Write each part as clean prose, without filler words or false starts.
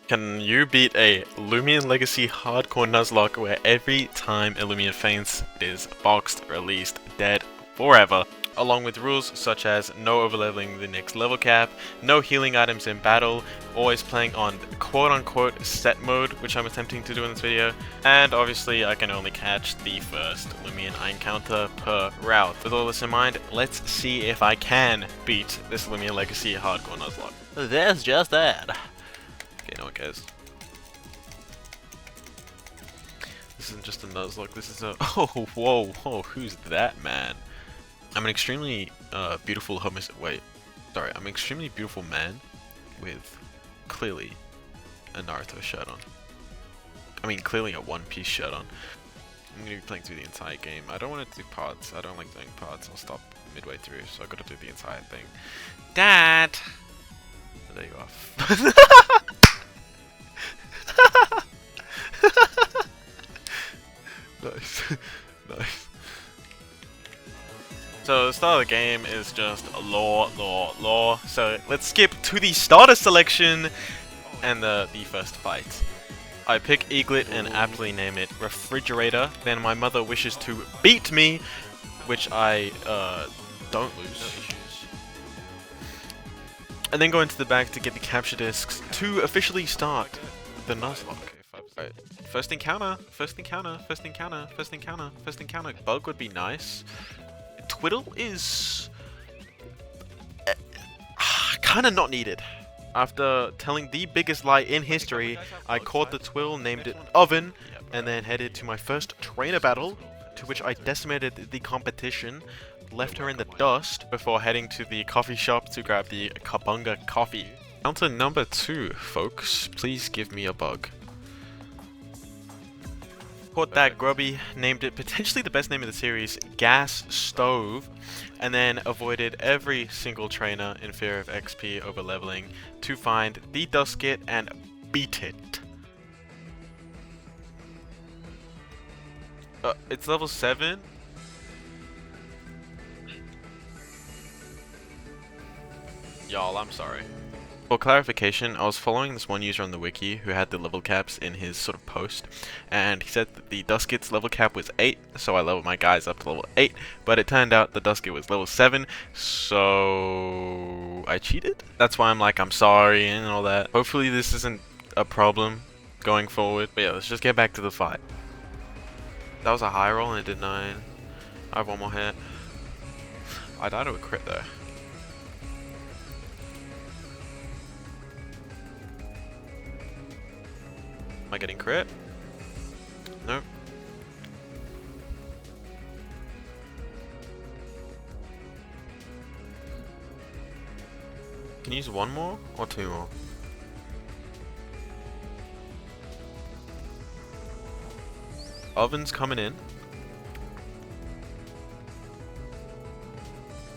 Can you beat a Loomian Legacy hardcore Nuzlocke where every time a Loomian faints, it is boxed, released, dead, forever? Along with rules such as no overleveling the next level cap, no healing items in battle, always playing on quote-unquote set mode, which I'm attempting to do in this video, and obviously I can only catch the first Loomian I encounter per route. With all this in mind, let's see if I can beat this Loomian Legacy hardcore Nuzlocke. That's just that. Okay, no one cares. This isn't just a Nuzlocke, this is a... Oh, whoa, who's that man? I'm an extremely beautiful I'm an extremely beautiful man with clearly a Naruto shirt on. I mean, clearly a One Piece shirt on. I'm gonna be playing through the entire game. I don't want to do parts. I don't like doing parts. I'll stop midway through, so I gotta do the entire thing. Dad! Oh, there you are. Nice. Nice. So the start of the game is just lore. So let's skip to the starter selection and the first fight. I pick Eaglet and aptly name it Refrigerator. Then my mother wishes to beat me, which I don't lose. And then go into the back to get the capture discs to officially start the Nuzlocke. Right. First encounter. Bug would be nice. Twiddle is kind of not needed. After telling the biggest lie in history, I caught the Twiddle, named it Oven, and then headed to my first trainer battle, to which I decimated the competition, left her in the dust, before heading to the coffee shop to grab the Kabunga coffee. Counter number 2, folks. Please give me a bug. Caught that grubby, named it potentially the best name of the series, Gas Stove, and then avoided every single trainer in fear of XP over leveling to find the Duskit and beat it. It's level 7? Y'all, I'm sorry. For clarification, I was following this one user on the wiki who had the level caps in his sort of post, and he said that the Duskit's level cap was 8, so I leveled my guys up to level 8, but it turned out the Duskit was level 7, so I cheated? That's why I'm like, I'm sorry and all that. Hopefully this isn't a problem going forward, but yeah, let's just get back to the fight. That was a high roll and it did 9. I have one more hit. I died to a crit though. Am I getting crit? Nope. Can you use one more or 2 more? Oven's coming in.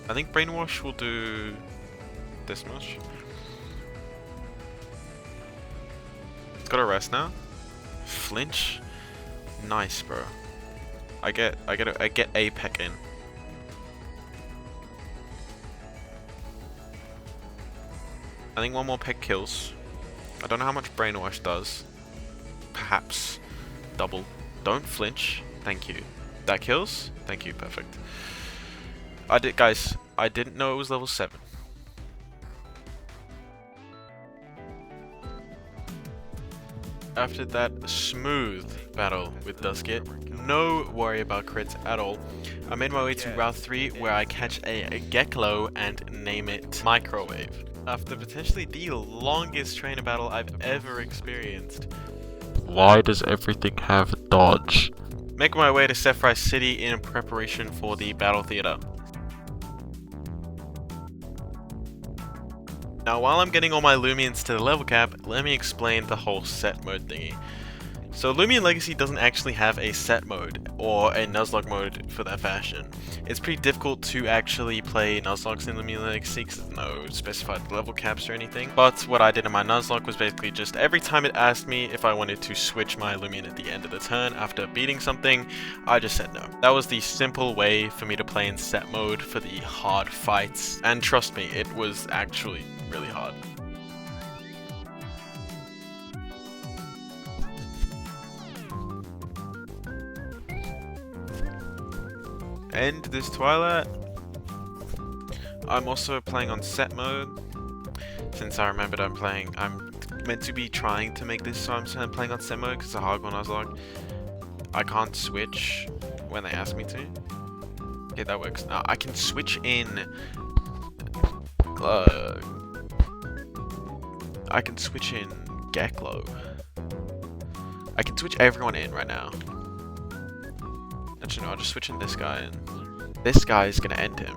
I think Brainwash will do this much. It's got a rest now. Flinch, nice, bro. I get a peck in. I think one more peck kills. I don't know how much Brainwash does. Perhaps double. Don't flinch. Thank you. That kills. Thank you. Perfect. Guys. I didn't know it was level 7. After that smooth battle with Duskit, no worry about crits at all, I made my way to Route 3 where I catch a Geklo and name it Microwave. After potentially the longest trainer battle I've ever experienced. Why does everything have dodge? Make my way to Sepharite City in preparation for the battle theater. Now while I'm getting all my Loomians to the level cap, let me explain the whole set mode thingy. So Loomian Legacy doesn't actually have a set mode, or a Nuzlocke mode for that fashion. It's pretty difficult to actually play Nuzlockes in Loomian Legacy because there's no specified level caps or anything. But what I did in my Nuzlocke was basically just every time it asked me if I wanted to switch my Loomian at the end of the turn after beating something, I just said no. That was the simple way for me to play in set mode for the hard fights, and trust me, it was actually really hard. end this Twilight. I'm also playing on set mode, since I remembered I'm meant to be trying to make this, so I'm playing on set mode because it's a hardcore Nuzlocke. I can't switch when they ask me to. Okay, that works. Now I can switch in. I can switch in Geklo. I can switch everyone in right now. Actually, no, I'll just switch in this guy, and this guy is gonna end him.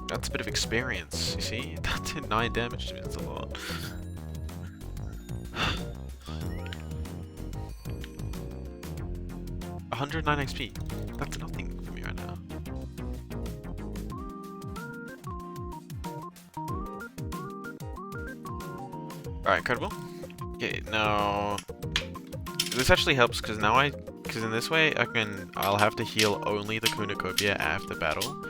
That's a bit of experience, you see? That did 9 damage to me, that's a lot. $109 XP. That's nothing for me right now. Alright, incredible. Okay, now this actually helps because now in this way I'll have to heal only the Cornucopia after battle.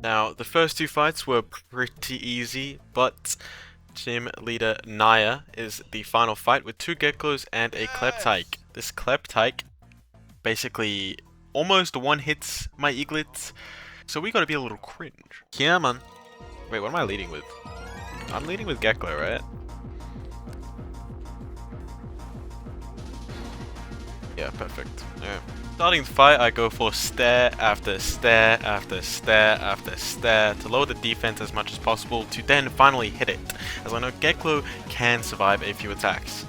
Now, the first 2 fights were pretty easy, but gym leader Naya is the final fight with 2 Geklos and a Kleptyke. This Kleptyke basically almost one-hits my Eaglets, so we gotta be a little cringe. Yeah, man. Wait, what am I leading with? I'm leading with Geklo, right? Yeah, perfect. Yeah. Starting the fight, I go for stare after stare after stare after stare to lower the defense as much as possible to then finally hit it, as I know Geklo can survive a few attacks.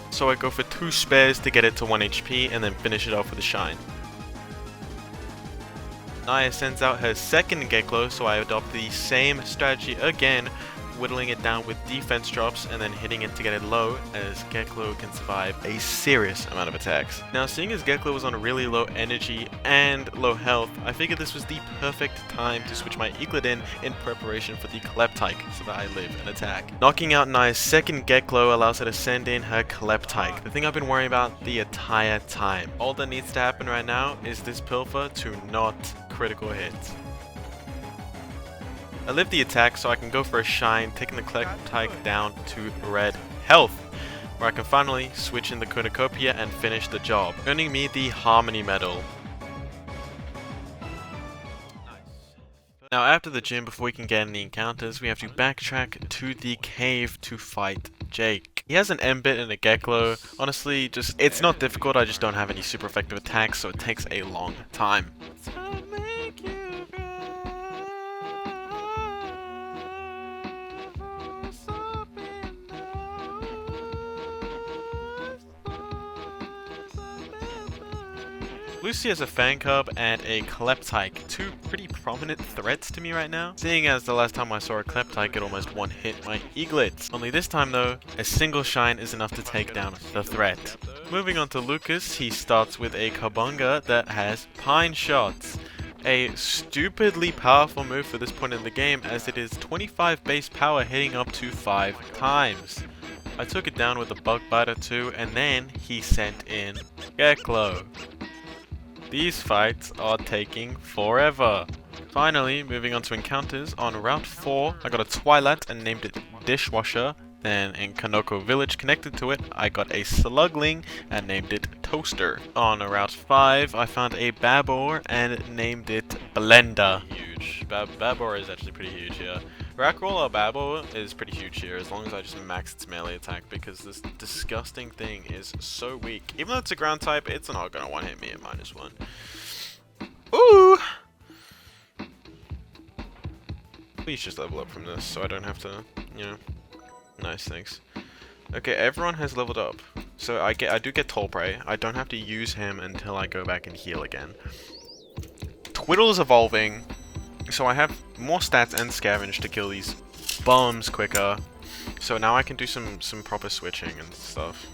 So I go for 2 spares to get it to 1 HP and then finish it off with a shine. Naya sends out her second Geklo, so I adopt the same strategy again, whittling it down with defense drops and then hitting it to get it low, as Geklo can survive a serious amount of attacks. Now, seeing as Geklo was on really low energy and low health, I figured this was the perfect time to switch my Eaglet in preparation for the Kleptyke so that I live and attack. Knocking out Naya's second Geklo allows her to send in her Kleptyke, the thing I've been worrying about the entire time. All that needs to happen right now is this Pilfer to not critical hit. I live the attack so I can go for a shine, taking the Kleptyke down to red health, where I can finally switch in the Cornucopia and finish the job, earning me the Harmony Medal. Now after the gym, before we can get any encounters, we have to backtrack to the cave to fight Jake. He has an M-bit and a Geklo. Honestly, it's not difficult, I just don't have any super effective attacks, so it takes a long time. Lucy has a Fang Cub and a Kleptyke, 2 pretty prominent threats to me right now, seeing as the last time I saw a Kleptyke it almost one-hit my Eaglets. Only this time though, a single shine is enough to take down the threat. Moving on to Lucas, he starts with a Kabunga that has Pine Shots. A stupidly powerful move for this point in the game, as it is 25 base power hitting up to 5 times. I took it down with a Bug Biter too, and then he sent in Geklo. These fights are taking forever. Finally, moving on to encounters, on Route 4, I got a Twilight and named it Dishwasher. Then in Kanoko Village connected to it, I got a Slugling and named it Toaster. On Route 5, I found a Babor and named it Blender. Huge. Babor is actually pretty huge here. Rockroll or Babor is pretty huge here, as long as I just max its melee attack, because this disgusting thing is so weak. Even though it's a ground type, it's not gonna one-hit me at -1. Ooh! Please just level up from this, so I don't have to, you know. Nice, thanks. Okay, everyone has leveled up. So I do get Tallprey. I don't have to use him until I go back and heal again. Twiddle is evolving, so I have more stats and scavenge to kill these bums quicker. So now I can do some proper switching and stuff.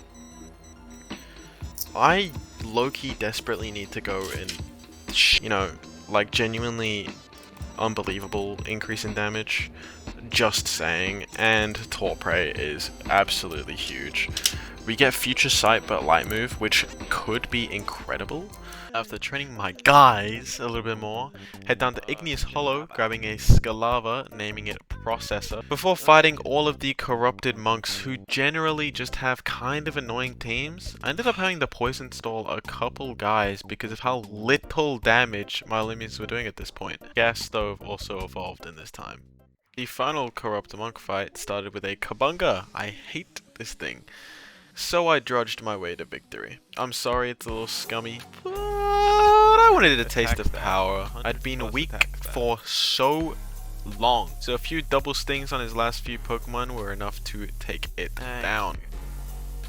I low-key desperately need to go and, you know, like genuinely unbelievable increase in damage. just saying, and Torpray is absolutely huge. We get Future Sight but Light Move, which could be incredible. After training my guys a little bit more, head down to Igneous Hollow, grabbing a Scalava, naming it Processor, before fighting all of the corrupted monks who generally just have kind of annoying teams. I ended up having to poison stall a couple guys because of how little damage my Loomians were doing at this point. Gas Stove also evolved in this time. The final corrupt monk fight started with a Kabunga. I hate this thing. So I drudged my way to victory. I'm sorry it's a little scummy, but I wanted a taste of power. I'd been weak for so long, so a few double stings on his last few Pokemon were enough to take it down.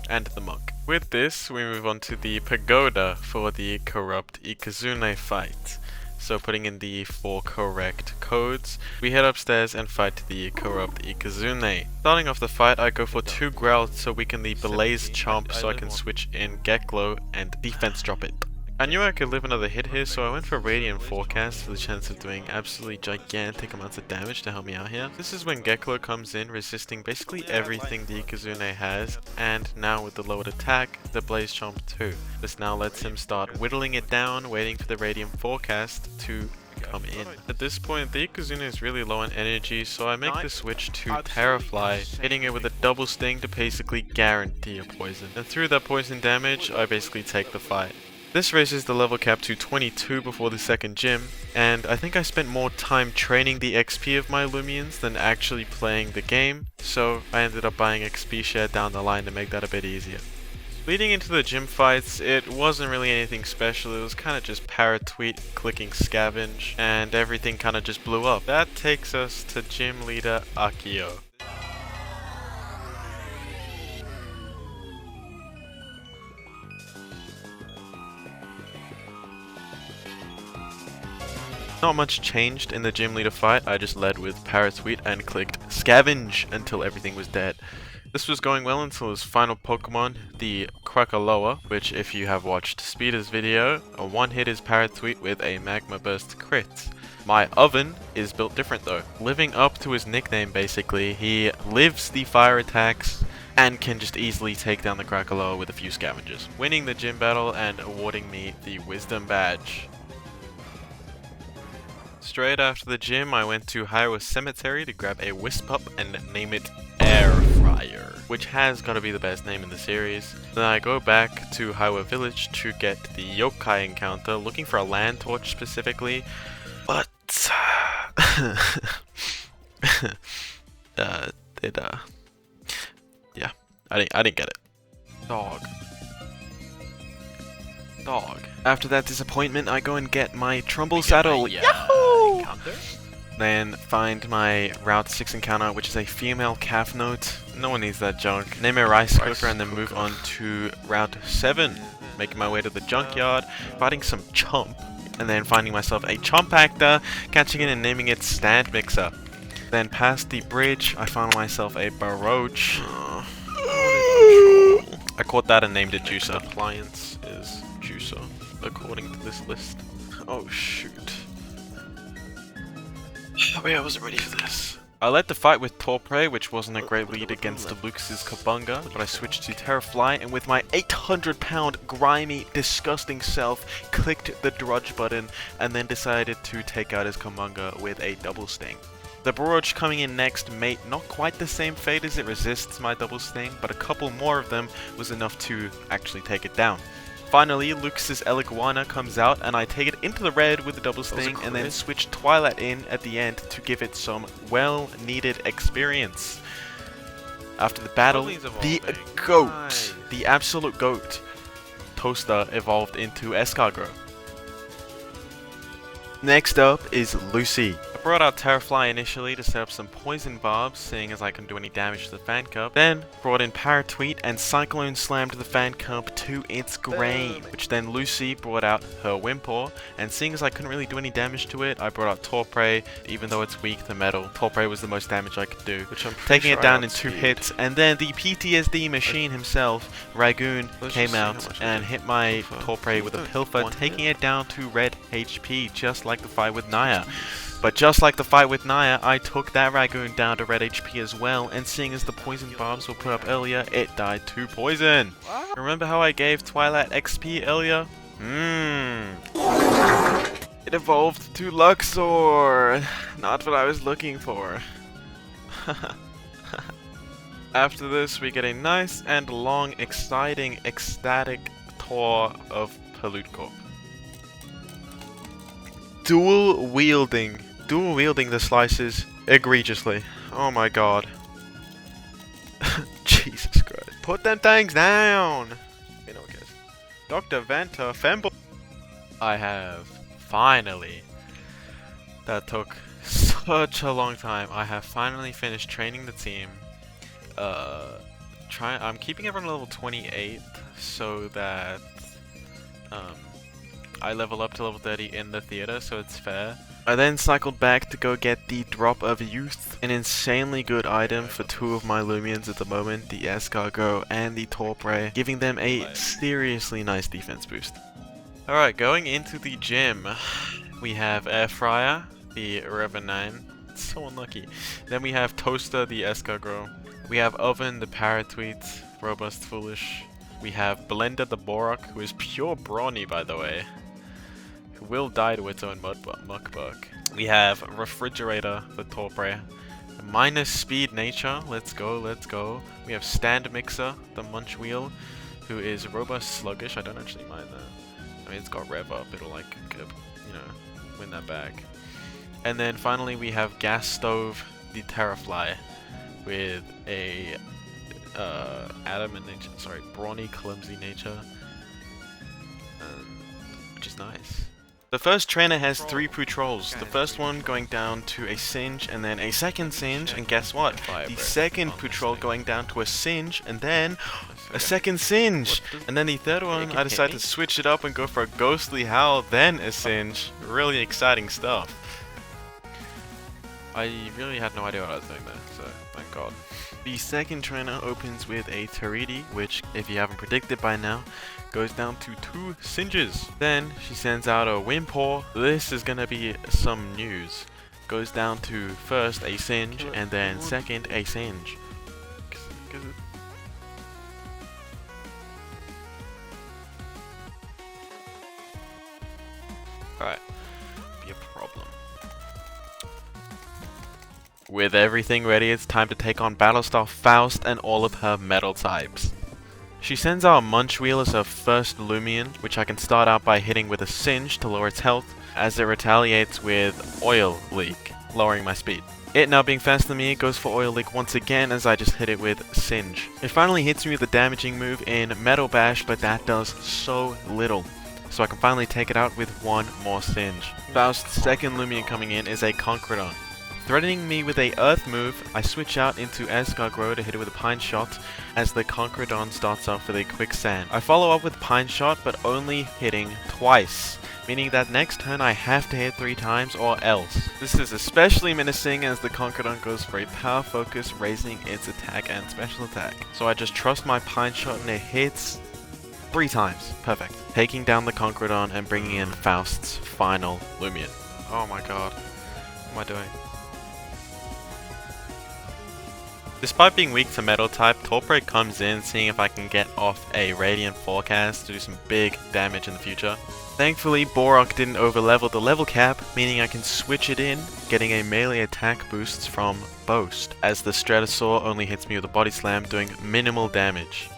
And the monk. With this, we move on to the Pagoda for the corrupt Ikazune fight. So putting in the 4 correct codes, we head upstairs and fight the corrupt Ikazune. Starting off the fight, I go for 2 growls so we can the Blaze Chomp so I can switch in Geklo and defense drop it. I knew I could live another hit here, so I went for Radiant Forecast for the chance of doing absolutely gigantic amounts of damage to help me out here. This is when Geklo comes in, resisting basically everything the Ikazune has, and now with the lowered attack, the Blaze Chomp too. This now lets him start whittling it down, waiting for the Radiant Forecast to come in. At this point, the Ikazune is really low on energy, so I make the switch to Terrafly, hitting it with a double sting to basically guarantee a poison. And through that poison damage, I basically take the fight. This raises the level cap to 22 before the second gym, and I think I spent more time training the XP of my Loomians than actually playing the game, so I ended up buying XP share down the line to make that a bit easier. Leading into the gym fights, it wasn't really anything special, it was kind of just Paratweet clicking Scavenge, and everything kind of just blew up. That takes us to gym leader Akio. Not much changed in the gym leader fight, I just led with Paratweet and clicked Scavenge until everything was dead. This was going well until his final Pokemon, the Krakaloa, which if you have watched Speeder's video, a one-hit is Paratweet with a Magma Burst crit. My Oven is built different though. Living up to his nickname basically, he lives the fire attacks and can just easily take down the Krakaloa with a few scavengers, winning the gym battle and awarding me the Wisdom Badge. Straight after the gym, I went to Hyrule Cemetery to grab a Wispup and name it Air Fryer, which has got to be the best name in the series. Then I go back to Hyrule Village to get the Yokai encounter, looking for a land torch specifically, but yeah, I didn't get it. Dog. After that disappointment, I go and get my Trumbull Saddle. Yahoo! Then find my Route 6 encounter, which is a female calf note. No one needs that junk. Name a rice cooker and then move on to Route 7. Making my way to the junkyard, fighting some chomp, and then finding myself a Chompactor, catching it and naming it Stand Mixer. Then past the bridge, I found myself a Baroach. I caught that and named it Juicer. Appliance is Juicer, according to this list. Oh shoot. Oh yeah, I wasn't ready for this. I led the fight with Torpray, which wasn't a great lead against Lucas's Kabunga, but I switched to Terrafly and with my 800-pound grimy, disgusting self, clicked the Drudge button and then decided to take out his Kabunga with a double sting. The Baroach coming in next mate not quite the same fate as it resists my double sting, but a couple more of them was enough to actually take it down. Finally, Lucas's Eliguana comes out and I take it into the red with the double sting and then switch Twilight in at the end to give it some well-needed experience. After the battle, the GOAT, the absolute GOAT, Toaster evolved into Escargot. Next up is Lucy. I brought out Terrafly initially to set up some poison barbs, seeing as I couldn't do any damage to the fan cup. Then brought in Paratweet and Cyclone slammed the fan cup to its grave, which then Lucy brought out her Wimpor, and seeing as I couldn't really do any damage to it, I brought out Torpray, even though it's weak to metal. Torpray was the most damage I could do, which I'm taking it down in 2 hits, and then the PTSD machine himself, Ragoon, came out and hit my Torpray with a Pilfer, taking it down to red HP, just like the fight with Naya. But just like the fight with Naya, I took that Ragoon down to red HP as well, and seeing as the poison bombs were put up earlier, it died to poison. Remember how I gave Twilight XP earlier? It evolved to Luxor! Not what I was looking for. After this, we get a nice and long, exciting, ecstatic tour of Pollute Corp. Dual wielding the slices egregiously. Oh my god. Jesus Christ. Put them things down! Okay, no one cares. Dr. Vanta Femble. I have finally. That took such a long time. I have finally finished training the team. I'm keeping everyone level 28 so that I level up to level 30 in the theater, so it's fair. I then cycled back to go get the Drop of Youth, an insanely good item for two of my Loomians at the moment, the Escargot and the Torpray, giving them a seriously nice defense boost. Alright, going into the gym, we have Air Fryer, the Revenant, so unlucky. Then we have Toaster, the Escargot. We have Oven, the Paratweet, Robust Foolish. We have Blender, the Borak, who is pure brawny, by the way, who will die to its own muckbuck. We have Refrigerator, the Torpray. Minus Speed Nature, let's go, let's go. We have Stand Mixer, the Munch Wheel, who is Robust Sluggish. I don't actually mind that. I mean, it's got Rev Up, it'll like, you know, win that back. And then finally we have Gas Stove, the Terrafly, with a adamant nature, sorry, brawny, clumsy nature, which is nice. The first trainer has 3 patrols. The first one going down to a Singe, and then a second Singe, and guess what? The second patrol going down to a Singe, and then a second Singe! And then the third one, I decided to switch it up and go for a Ghostly Howl, then a Singe. Really exciting stuff. I really had no idea what I was doing there, so thank god. The second trainer opens with a Taridi, which, if you haven't predicted by now, goes down to 2 Singes. Then she sends out a Wimpor. This is gonna be some news. Goes down to first a Singe, and then second a Singe. Alright, be a problem. With everything ready, it's time to take on Battlestar Faust and all of her metal types. She sends out Munch Wheel as her first Loomian, which I can start out by hitting with a Singe to lower its health, as it retaliates with Oil Leak, lowering my speed. It now being faster than me, it goes for Oil Leak once again as I just hit it with Singe. It finally hits me with a damaging move in Metal Bash, but that does so little, so I can finally take it out with one more Singe. Faust's second Loomian coming in is a Conquerodon. Threatening me with a Earth move, I switch out into Escargot to hit it with a Pine Shot as the Conquerodon starts off with a Quicksand. I follow up with Pine Shot, but only hitting twice, meaning that next turn I have to hit 3 times or else. This is especially menacing as the Conquerodon goes for a Power Focus, raising its attack and special attack. So I just trust my Pine Shot and it hits 3 times. Perfect. Taking down the Conquerodon and bringing in Faust's final Loomian. Oh my god. What am I doing? Despite being weak to Metal type, Torpray comes in seeing if I can get off a Radiant Forecast to do some big damage in the future. Thankfully, Borak didn't overlevel the level cap, meaning I can switch it in, getting a melee attack boost from Boast, as the Stratosaur only hits me with a Body Slam, doing minimal damage.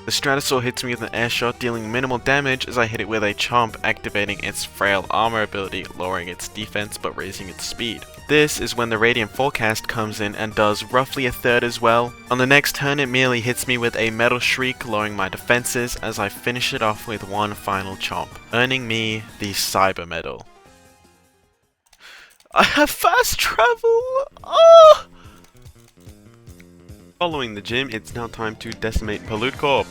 The Stratosaur hits me with an Air Shot, dealing minimal damage as I hit it with a Chomp, activating its Frail Armor ability, lowering its defense but raising its speed. This is when the Radiant Forecast comes in and does roughly a third as well. On the next turn, it merely hits me with a Metal Shriek, lowering my defenses as I finish it off with one final Chomp, earning me the Cyber Medal. I have fast travel! Oh! Following the gym, it's now time to decimate Pollute Corp.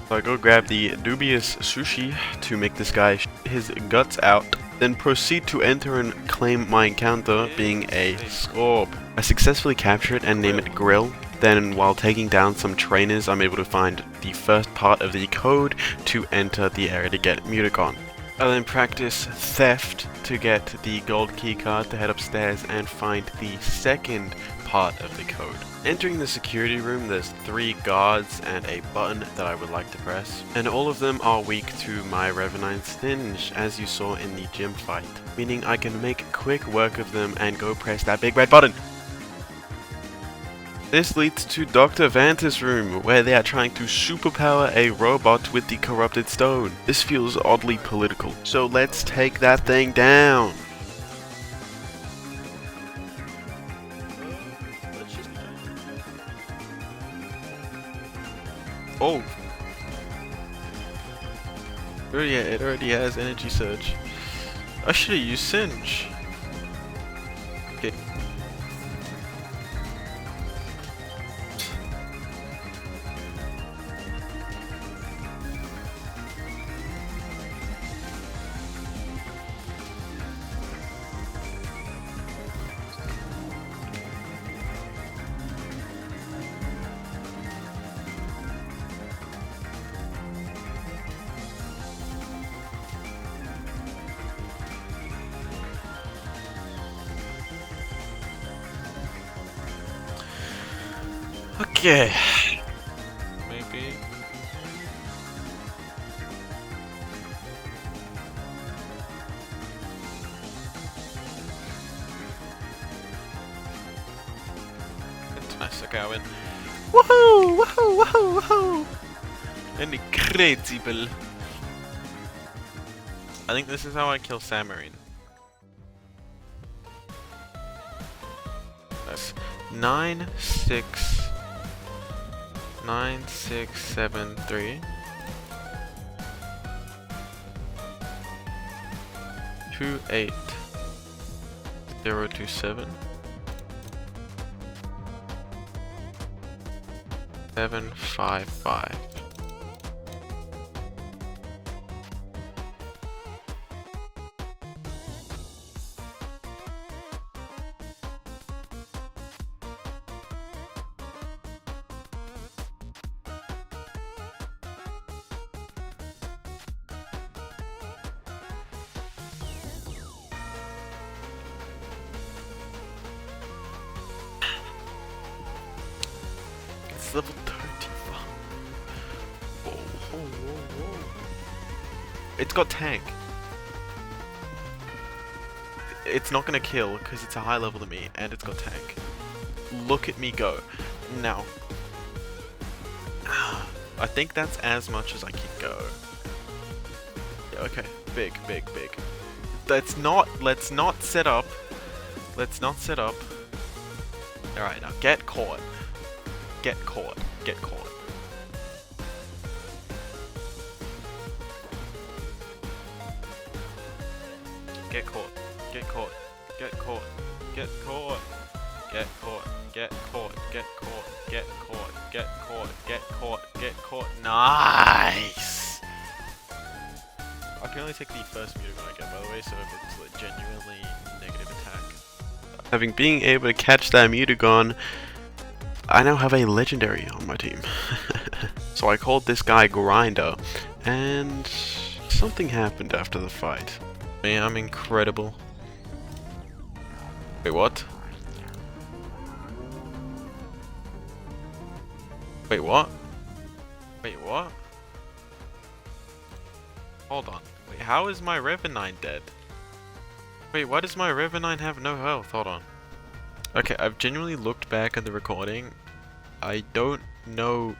So I go grab the dubious sushi to make this guy his guts out, then proceed to enter and claim my encounter, being a Scorp. I successfully capture it and name it Grill. Then while taking down some trainers, I'm able to find the first part of the code to enter the area to get Mutagon. I then practice theft to get the gold keycard to head upstairs and find the second part of the code. Entering the security room, there's 3 guards and a button that I would like to press, and all of them are weak to my Revenant Stinge, as you saw in the gym fight, meaning I can make quick work of them and go press that big red button. This leads to Dr. Vanta's room, where they are trying to superpower a robot with the corrupted stone. This feels oddly political, so let's take that thing down. Oh! Oh yeah, it already has energy surge. I should have used Singe. Okay. Okay. Maybe. That's nice. Okay, I win. Woohoo! Woohoo! Woohoo! Woohoo! Incredible. I think this is how I kill Samarine. That's 9, 6, 9, 6, 7, 3. 2, 8, 0, 2, 7. 7, 5, 5. It's level 35. Whoa, whoa, whoa, whoa. It's got tank. It's not gonna kill because it's a high level to me, and it's got tank. Look at me go. Now, I think that's as much as I can go. Yeah, okay, big, big, big. Let's not set up. Let's not set up. Alright, now get caught. Get caught. Get caught. Get caught. Get caught. Get caught. Get caught. Get caught. Get caught. Get caught. Get caught. Get caught. Get caught. Get caught. Nice! I can only take the first Mutagon I get, by the way, so if it's a genuinely negative attack. Having being able to catch that Mutagon, I now have a legendary on my team. So I called this guy Grinder, and something happened after the fight. Yeah, I'm incredible. Wait, what? Wait, what? Wait, what? Hold on. Wait, how is my Revenine dead? Wait, why does my Revenine have no health? Hold on. Okay, I've genuinely looked back at the recording. I don't know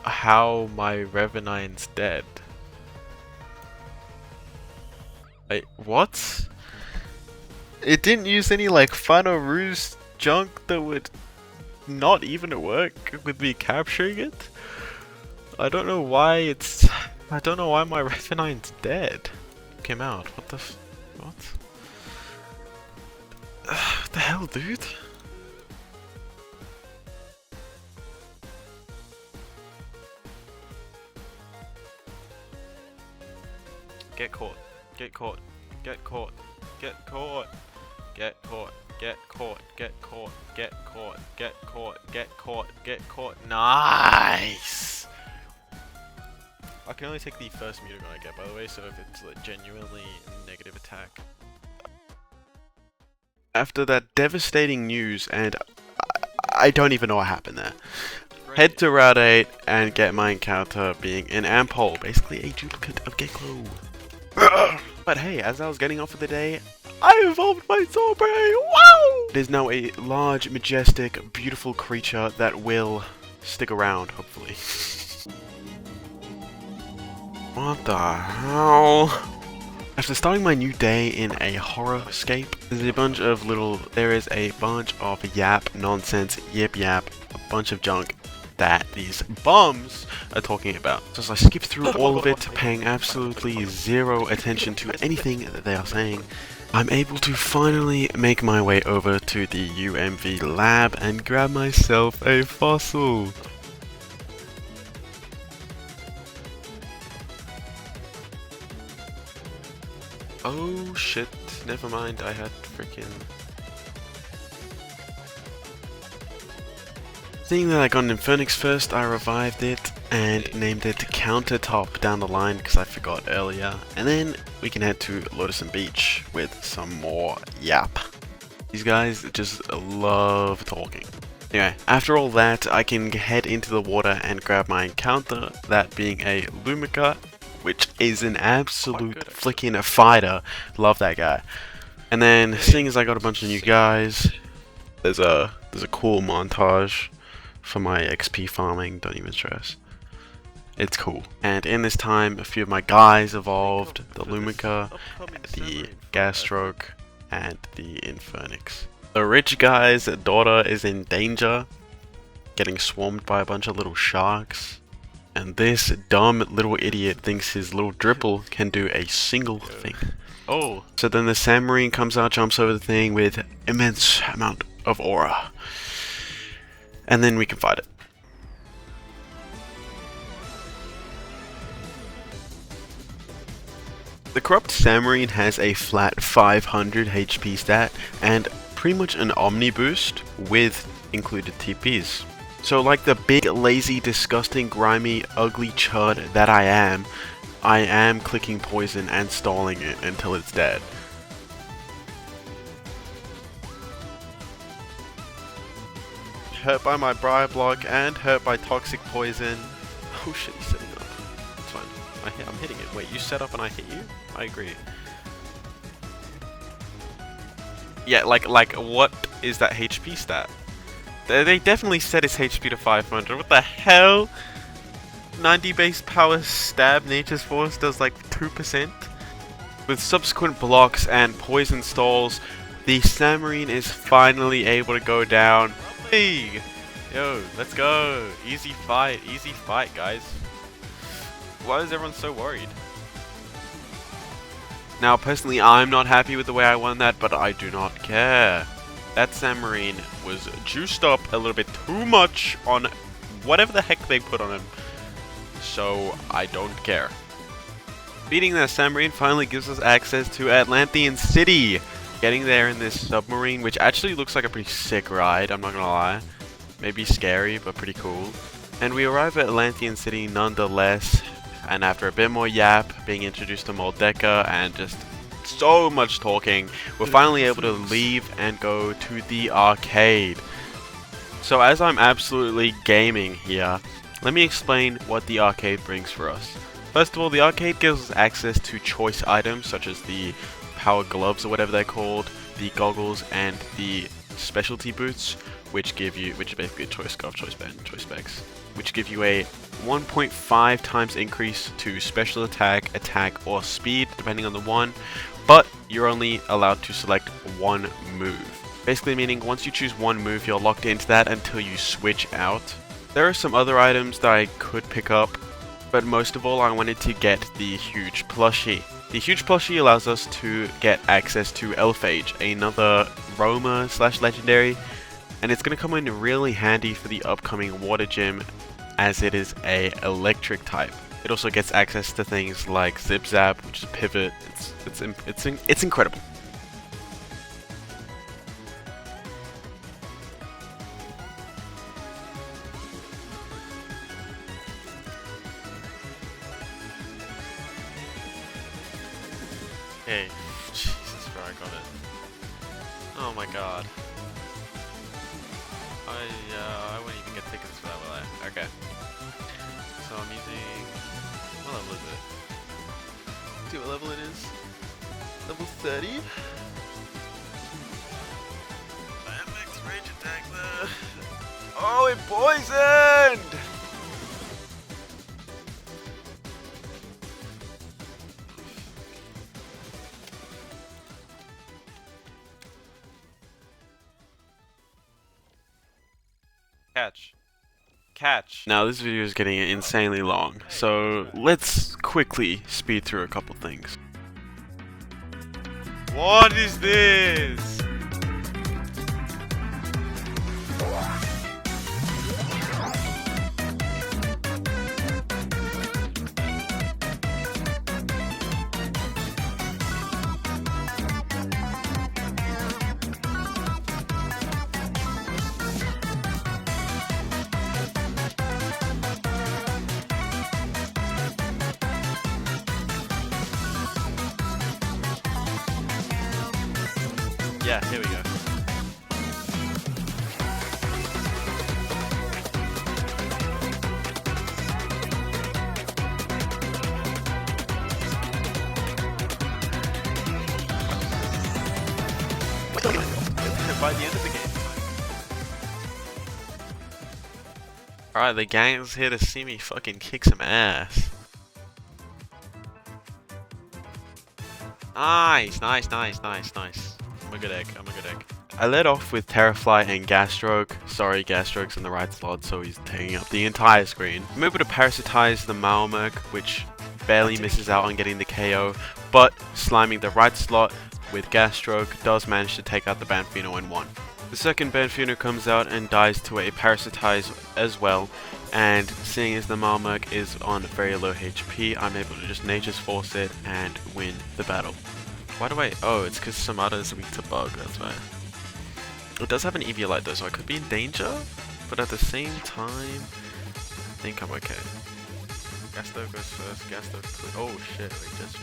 how my Revenine's dead. Wait, what? It didn't use any like Final Ruse junk that would not even work with me capturing it? I don't know why it's... I don't know why my Revenine's dead. Came out. What the f... What? What the hell, dude? Get caught. Get caught. Get caught. Get caught. Get caught. Get caught. Get caught. Get caught. Get caught. Get caught. Get caught. Nice! I can only take the first Mutagon I get, by the way, so if it's a genuinely negative attack. After that devastating news, and I don't even know what happened there. Head to Route 8 and get my encounter being an Ampole, basically a duplicate of Geklo. But hey, as I was getting off for the day, I evolved my Sorbre! Wow! It is now a large, majestic, beautiful creature that will stick around, hopefully. What the hell? After starting my new day in a horror-scape, there is a bunch of yap nonsense, yip yap, a bunch of junk that these bums are talking about. So as I skip through all of it, paying absolutely zero attention to anything that they are saying, I'm able to finally make my way over to the UMV lab and grab myself a fossil. Oh shit, never mind, I had freaking... Seeing that I got an Infernix first, I revived it and named it Countertop down the line because I forgot earlier. And then we can head to Lotus and Beach with some more yap. These guys just love talking. Anyway, after all that, I can head into the water and grab my encounter, that being a Lumica, which is an absolute flicking fighter. Love that guy. And then, seeing as I got a bunch of new guys, there's a cool montage for my XP farming, don't even stress. It's cool. And in this time, a few of my guys evolved, the Lumica, the Gastroke, and the Infernix. The rich guy's daughter is in danger, getting swarmed by a bunch of little sharks. And this dumb little idiot thinks his little dripple can do a single thing. Oh. So then the Samarine comes out, jumps over the thing with immense amount of aura. And then we can fight it. The Corrupt Samarine has a flat 500 HP stat and pretty much an Omni boost with included TPs. So like the big, lazy, disgusting, grimy, ugly chud that I am clicking poison and stalling it until it's dead. Hurt by my BattleBlock and hurt by toxic poison. Oh shit, he's setting up. It's fine. I'm hitting it. Wait, you set up and I hit you? I agree. Yeah, like what is that HP stat? They definitely set his HP to 500. What the hell? 90 base power stab Nature's Force does like 2%. With subsequent blocks and poison stalls, the Samarine is finally able to go down. Hey! Yo, let's go. Easy fight, guys. Why is everyone so worried? Now, personally, I'm not happy with the way I won that, but I do not care. That Samarine was juiced up a little bit too much on whatever the heck they put on him. So, I don't care. Beating that Samarine finally gives us access to Atlantean City. Getting there in this submarine, which actually looks like a pretty sick ride, I'm not gonna lie. Maybe scary, but pretty cool. And we arrive at Atlantean City nonetheless, and after a bit more yap, being introduced to Moldeca, and just so much talking, we're finally able to leave and go to the arcade. So as I'm absolutely gaming here, let me explain what the arcade brings for us. First of all, the arcade gives us access to choice items such as the power gloves or whatever they're called, the goggles, and the specialty boots, which are basically a choice scarf, choice band, choice specs, which give you a 1.5 times increase to special attack, or speed, depending on the one, but you're only allowed to select one move. Basically meaning once you choose one move, you're locked into that until you switch out. There are some other items that I could pick up, but most of all I wanted to get the huge plushie. The huge plushie allows us to get access to Elphage, another roamer / legendary, and it's going to come in really handy for the upcoming water gym as it is a electric type. It also gets access to things like Zip Zap, which is pivot. It's incredible. Hey, Jesus, bro, I got it. Oh my god. I wouldn't even get tickets for that, will I? Okay. So I'm using... What level is it? See what level it is? Level 30? MX range attack there. Oh, it poisoned! Catch. Now this video is getting insanely long, so let's quickly speed through a couple things. What is this? Yeah, here we go. By the end of the game. Alright, the gang's here to see me fucking kick some ass. Nice. I'm a good egg. I led off with Terrafly and Gasstroke. Sorry, Gasstroke's in the right slot, so he's taking up the entire screen. I'm able to parasitize the Malmerk, which barely misses out on getting the KO, but sliming the right slot with Gasstroke does manage to take out the Banfuno in one. The second Banfuno comes out and dies to a parasitize as well, and seeing as the Malmerk is on very low HP, I'm able to just Nature's Force it and win the battle. Why do I... Oh, it's because Samada is weak to bug, that's why. It does have an Eviolite though, so I could be in danger, but at the same time, I think I'm okay. Gasto goes first, oh shit, wait, just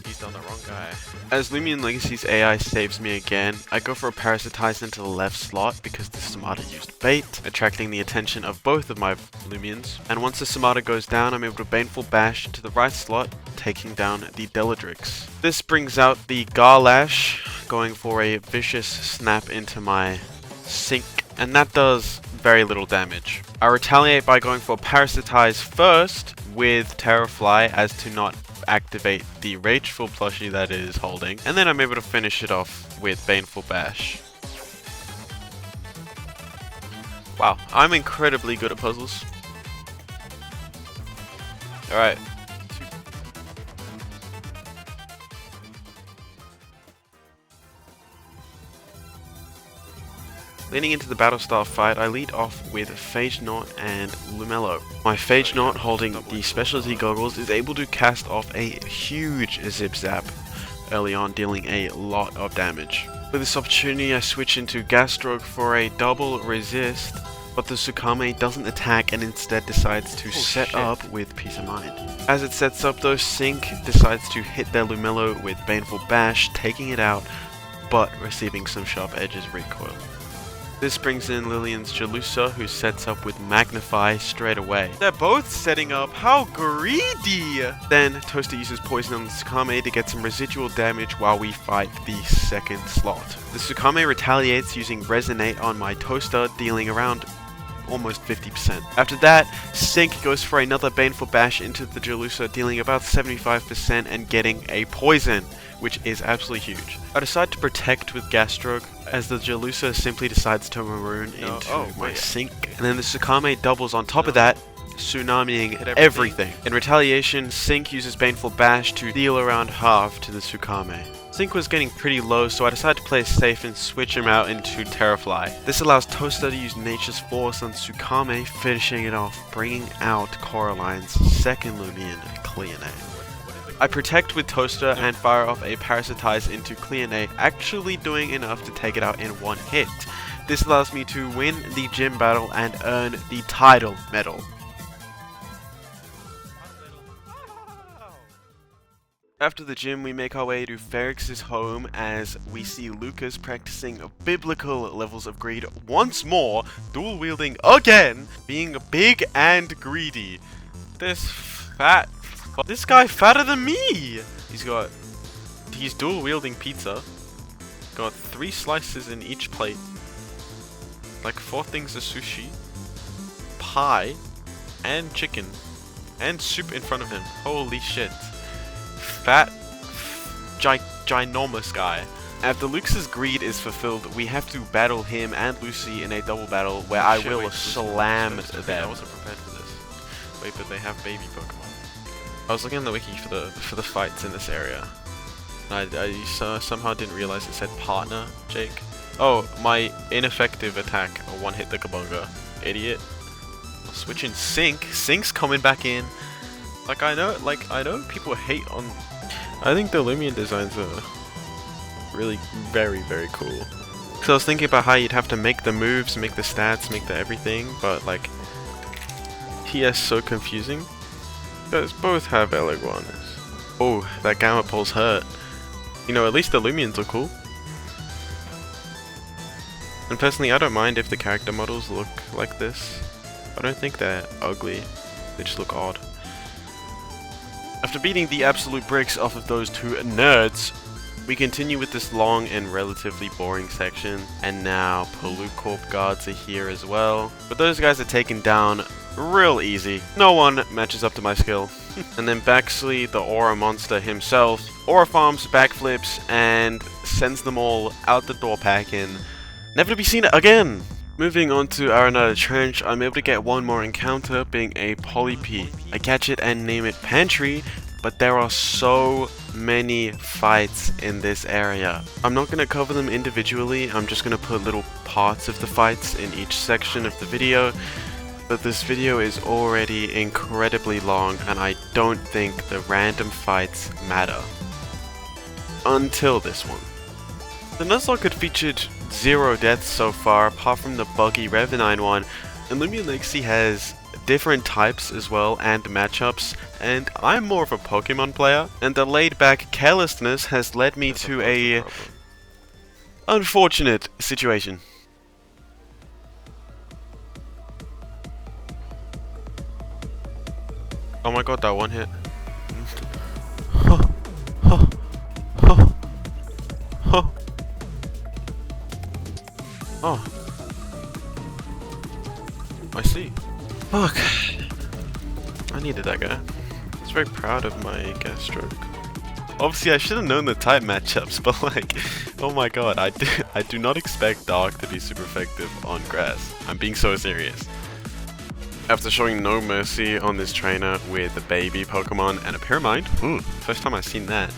used on the wrong guy. As Loomian Legacy's AI saves me again, I go for a Parasitize into the left slot because the Samada used bait, attracting the attention of both of my Loomians. And once the Samada goes down, I'm able to Baneful Bash into the right slot, taking down the Deladrix. This brings out the Garlash, going for a vicious snap into my Sink, and that does very little damage. I retaliate by going for Parasitize first with Terrafly as to not activate the Rageful plushie that it is holding, and then I'm able to finish it off with Baneful Bash. Wow, I'm incredibly good at puzzles. Alright. Leading into the Battlestar fight, I lead off with Phage Knot and Lumello. My Phage Knot, holding the specialty goggles, is able to cast off a huge Zip Zap early on, dealing a lot of damage. With this opportunity, I switch into Gasstroke for a double resist, but the Tsukame doesn't attack and instead decides to set up with Peace of Mind. As it sets up though, Sync decides to hit their Lumello with Baneful Bash, taking it out, but receiving some sharp edges recoil. This brings in Lillian's Jalusa, who sets up with Magnify straight away. They're both setting up, how greedy! Then Toaster uses Poison on the Tsukame to get some residual damage while we fight the second slot. The Tsukame retaliates using Resonate on my Toaster, dealing around almost 50%. After that, Sync goes for another Baneful Bash into the Jalusa, dealing about 75% and getting a Poison, which is absolutely huge. I decide to protect with Gasstroke, as the Jalusa simply decides to maroon into my Sync, and then the Tsukame doubles on top of that, tsunamiing everything. In retaliation, Sync uses Baneful Bash to deal around half to the Tsukame. Sync was getting pretty low, so I decided to play it safe and switch him out into Terrafly. This allows Toaster to use Nature's Force on Tsukame, finishing it off, bringing out Coraline's second Loomian, Cleonate. I protect with Toaster and fire off a Parasitize into Cleonate, actually doing enough to take it out in one hit. This allows me to win the gym battle and earn the title medal. After the gym, we make our way to Ferrix's home as we see Lucas practicing biblical levels of greed once more, dual wielding again, being big and greedy. This guy fatter than me! He's dual wielding pizza, got 3 slices in each plate, like 4 things of sushi, pie, and chicken, and soup in front of him. Holy shit. Fat, ginormous guy. After Lucas's greed is fulfilled, we have to battle him and Lucy in a double battle where I will slam them. I wasn't prepared for this. Wait, but they have baby Pokemon. I was looking on the wiki for the fights in this area. I somehow didn't realize it said partner, Jake. Oh, my ineffective attack, a one-hit the Kabonga. Idiot. I'll switch in Sync. Sync's coming back in. I know people hate on... I think the Loomian designs are really very, very cool. Because I was thinking about how you'd have to make the moves, make the stats, make the everything, but like... TS so confusing. Because both have Eleguanas. Oh, that Gamma Pulse hurt. You know, at least the Loomians are cool. And personally, I don't mind if the character models look like this. I don't think they're ugly, they just look odd. After beating the absolute bricks off of those 2 nerds, we continue with this long and relatively boring section, and now Pollute Corp guards are here as well. But those guys are taken down real easy. No one matches up to my skill. And then Baxley, the Aura monster himself, Aura farms, backflips, and sends them all out the door packing, never to be seen again! Moving on to Aranada Trench, I'm able to get one more encounter, being a Polyp. I catch it and name it Pantry, but there are so many fights in this area. I'm not going to cover them individually, I'm just going to put little parts of the fights in each section of the video. But this video is already incredibly long, and I don't think the random fights matter. Until this one. The Nuzlocke had featured 0 deaths so far, apart from the buggy Revenine one, and Loomian Legacy has different types as well, and matchups, and I'm more of a Pokemon player, and the laid-back carelessness has led me to a unfortunate situation. Oh my god, that one hit. Oh. I see. Fuck. I needed that guy. I was very proud of my gas stroke. Obviously, I should have known the type matchups, but like, oh my god, I do not expect Dark to be super effective on grass. I'm being so serious. After showing no mercy on this trainer with a baby Pokemon and a Pyramid, first time I've seen that,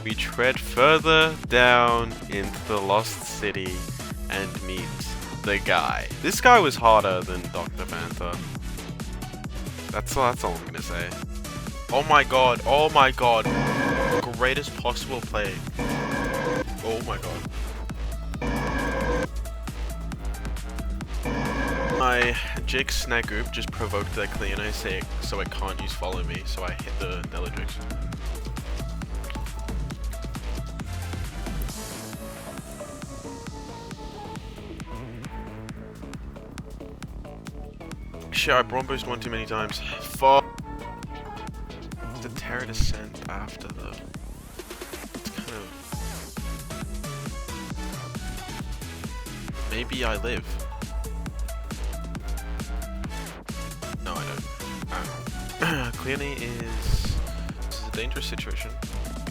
we tread further down into the Lost City and meet the guy. This guy was harder than Dr. Diantha. That's all I'm gonna say. Oh my god, oh my god. Greatest possible play. Oh my god. My Jake Snagoop just provoked that clean I say so it can't use follow me, so I hit the Deladrix. Shit, I Brawn Boost one too many times. Fuck. The Terra Descent after though. It's kind of... Maybe I live. No, I don't. Clearly this is a dangerous situation.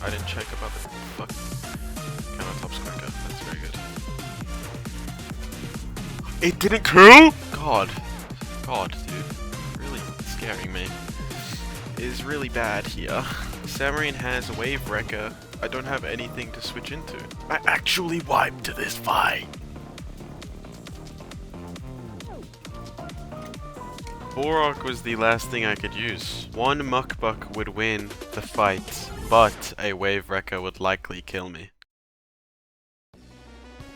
I didn't check about the fuck. Cannot top Squacker. That's very good. It didn't kill? God, dude. Really scaring me. It is really bad here. Samarine has a Wave Wrecker. I don't have anything to switch into. I actually wiped this fight. Borok was the last thing I could use. One Muckbuck would win the fight, but a Wave Wrecker would likely kill me.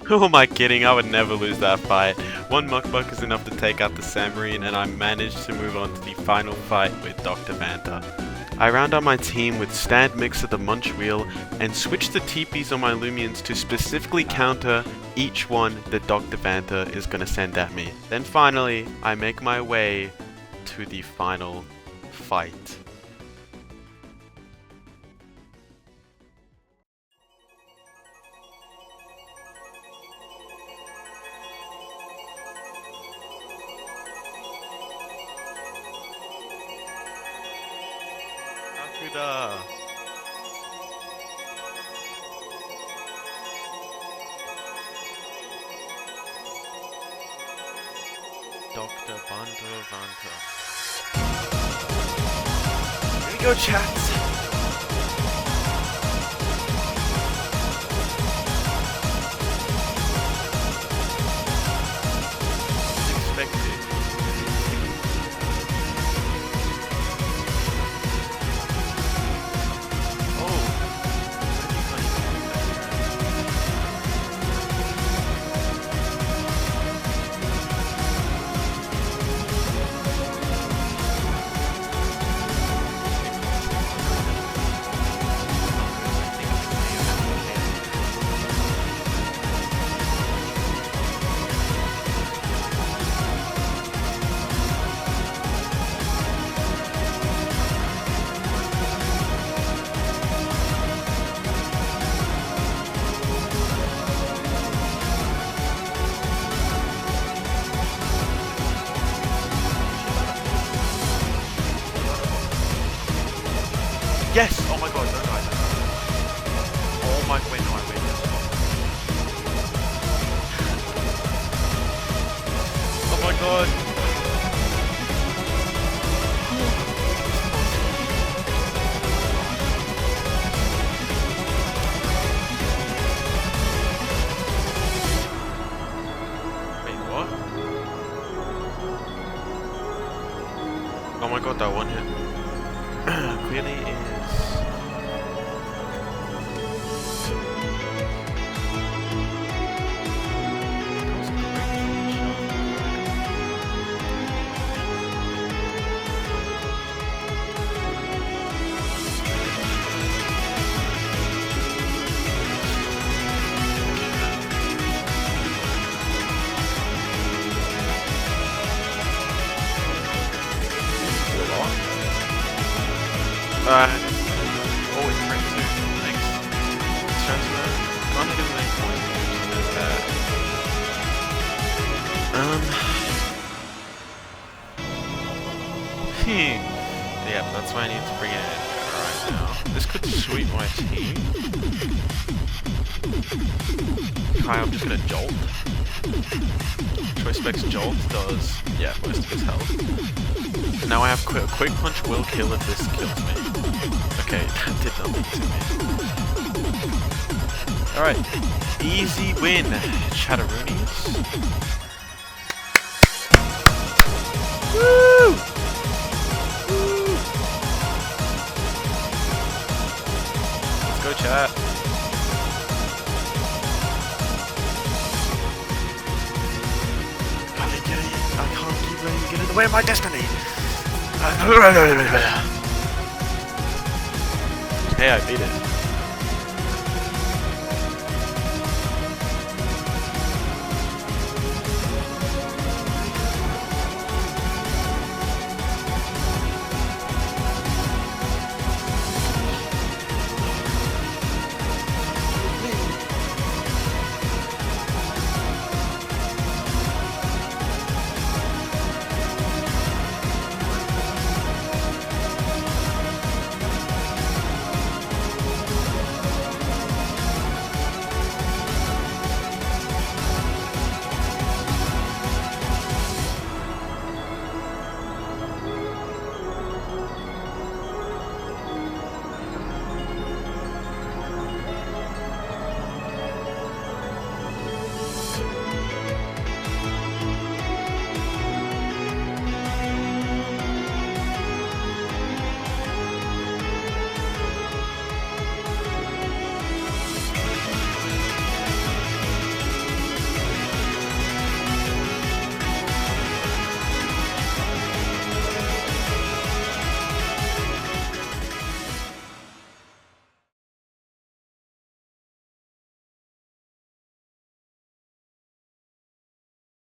Who am I kidding? I would never lose that fight. One Muckbuck is enough to take out the Samarine, and I managed to move on to the final fight with Dr. Diantha. I round out my team with Stand Mixer the Munch Wheel and switch the TPs on my Loomians to specifically counter each one that Dr. Vanta is going to send at me. Then finally, I make my way to the final fight. Dr. Vanta. Here we go, chat. Expected. Yes! Oh my god, no, no, no. Oh my, wait, no, I win. Oh my god. Wait, what? Oh my god, that one hit. Clearly is... oh, it's right too. Thanks. Transfer. Can't give any points. Yeah, that's why I need to bring it in right now. This could sweep my team. Hi, I'm just gonna jolt. Choice Specs Jolt does, yeah, most of his health. And now I have Quick Punch will kill if this kills me. Okay, that did nothing to me. Alright, easy win, Chatteroonies. Woo! Woo! Let's go, chat. I can't keep letting you get in the way of my destiny. Hey, I beat it.